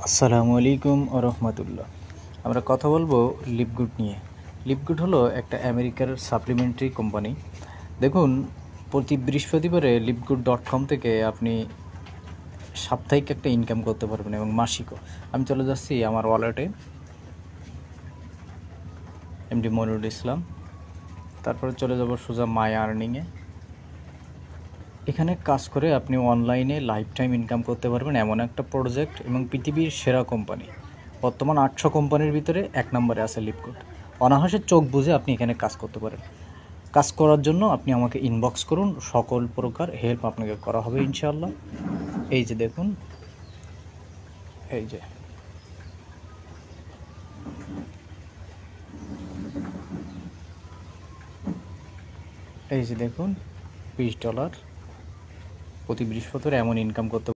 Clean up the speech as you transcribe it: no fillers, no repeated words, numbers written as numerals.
আসসালামু আলাইকুম ও রহমতুল্লাহ। আমরা কথা বলবো লিপগুড নিয়ে। লিপগুড হলো একটা আমেরিকার সাপ্লিমেন্টারি কোম্পানি। দেখুন, প্রতি বৃহস্পতিবারে লিপগুড.com থেকে আপনি সাপ্তাহিক একটা ইনকাম করতে পারবেন এবং মাসিকও। আমি চলে যাচ্ছি আমার ওয়ালেটে, এমডি মনিরুল ইসলাম, তারপরে চলে যাব সোজা মাই আর্নিংয়ে। এখানে কাজ করে আপনি অনলাইনে লাইফ টাইম ইনকাম করতে পারবেন, এমন একটা প্রজেক্ট এবং পৃথিবীর সেরা কোম্পানি। বর্তমান 800 কোম্পানির ভিতরে 1 নম্বরে আছে লিপগুড। অনায়াসে চোখ বুজে আপনি এখানে কাজ করতে পারেন। কাজ করার জন্য আপনি আমাকে ইনবক্স করুন, সকল প্রকার হেল্প আপনাকে করা হবে ইনশাআল্লাহ। এই যে দেখুন, এই যে দেখুন $20 প্রতি বৃহস্পতিবার এমন ইনকাম করতে